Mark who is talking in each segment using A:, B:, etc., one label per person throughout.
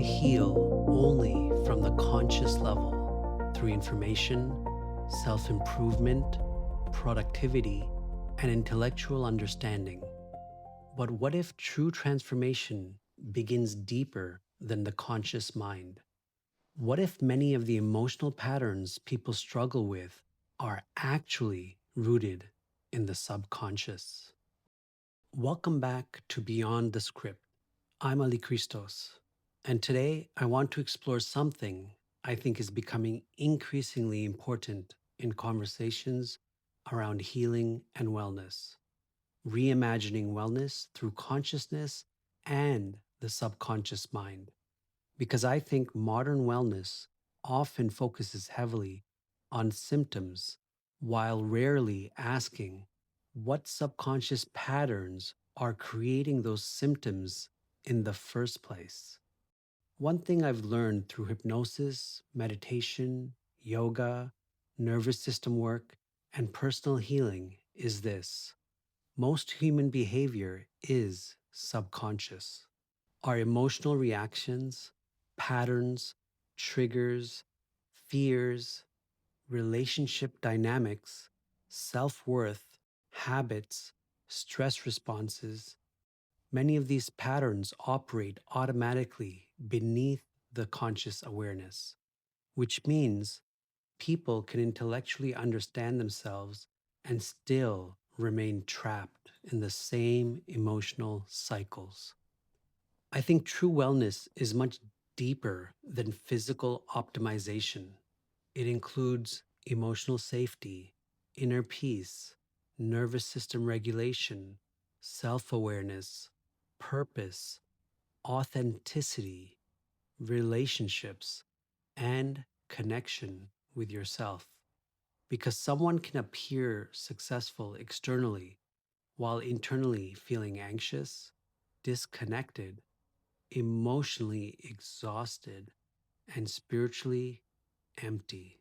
A: heal only from the conscious level through information, self-improvement, productivity, and intellectual understanding. But what if true transformation begins deeper than the conscious mind? What if many of the emotional patterns people struggle with are actually rooted in the subconscious? Welcome back to Beyond the Script. I'm Ali Christos, and today I want to explore something I think is becoming increasingly important in conversations around healing and wellness, reimagining wellness through consciousness and the subconscious mind. Because I think modern wellness often focuses heavily on symptoms while rarely asking what subconscious patterns are creating those symptoms in the first place. One thing I've learned through hypnosis, meditation, yoga, nervous system work, and personal healing is this: most human behavior is subconscious. Our emotional reactions, patterns, triggers, fears, relationship dynamics, self worth, habits, stress responses, many of these patterns operate automatically beneath the conscious awareness, which means people can intellectually understand themselves and still remain trapped in the same emotional cycles. I think true wellness is much deeper than physical optimization. It includes emotional safety, inner peace, nervous system regulation, self awareness, purpose, authenticity, relationships, and connection with yourself. Because someone can appear successful externally while internally feeling anxious, disconnected, emotionally exhausted, and spiritually empty.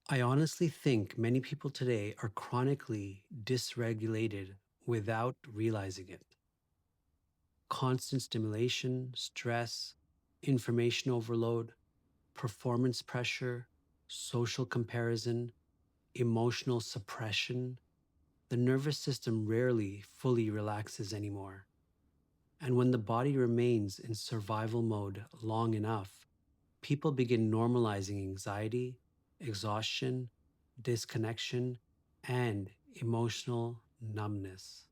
A: I honestly think many people today are chronically dysregulated without realizing it. Constant stimulation, stress, information overload, performance pressure, social comparison, emotional suppression. The nervous system rarely fully relaxes anymore. And when the body remains in survival mode long enough, people begin normalizing anxiety, exhaustion, disconnection, and emotional numbness.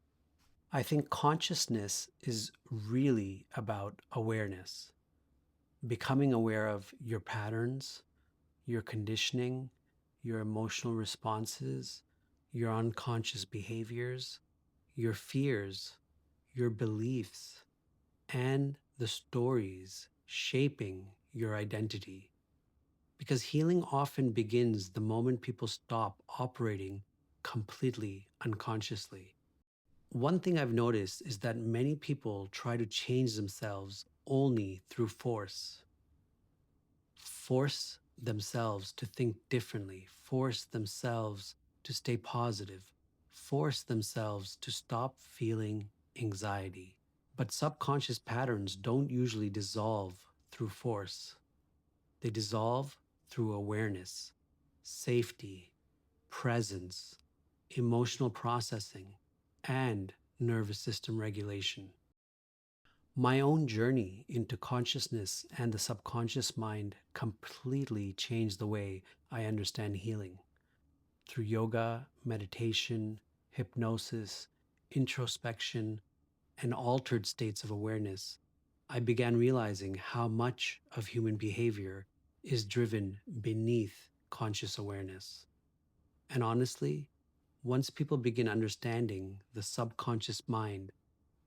A: I think consciousness is really about awareness, becoming aware of your patterns, your conditioning, your emotional responses, your unconscious behaviors, your fears, your beliefs, and the stories shaping your identity. Because healing often begins the moment people stop operating completely unconsciously. One thing I've noticed is that many people try to change themselves only through force themselves to think differently, force themselves to stay positive, force themselves to stop feeling anxiety. But subconscious patterns don't usually dissolve through force. They dissolve through awareness, safety, presence, emotional processing, and nervous system regulation. My own journey into consciousness and the subconscious mind completely changed the way I understand healing. Through yoga, meditation, hypnosis, introspection, and altered states of awareness, I began realizing how much of human behavior is driven beneath conscious awareness. And honestly, once people begin understanding the subconscious mind,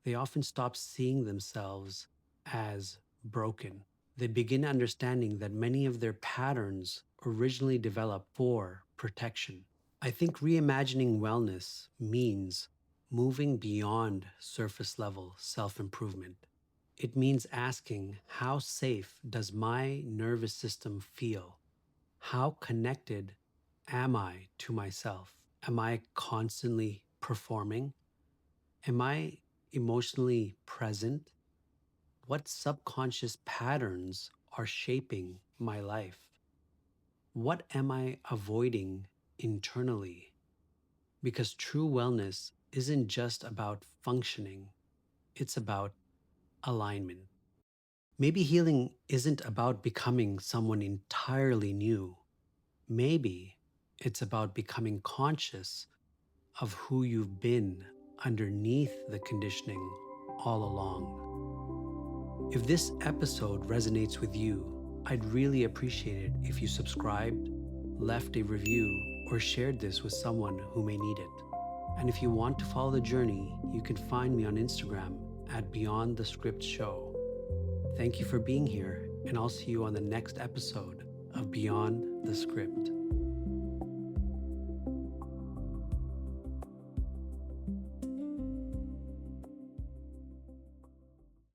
A: they often stop seeing themselves as broken. They begin understanding that many of their patterns originally developed for protection. I think reimagining wellness means moving beyond surface level self improvement. It means asking, how safe does my nervous system feel? How connected am I to myself? Am I constantly performing? Am I emotionally present? What subconscious patterns are shaping my life? What am I avoiding internally? Because true wellness isn't just about functioning, it's about alignment. Maybe healing isn't about becoming someone entirely new. Maybe it's about becoming conscious of who you've been underneath the conditioning all along. If this episode resonates with you, I'd really appreciate it if you subscribed, left a review, or shared this with someone who may need it. And if you want to follow the journey, you can find me on Instagram at Beyond the Script Show. Thank you for being here, and I'll see you on the next episode of Beyond the Script.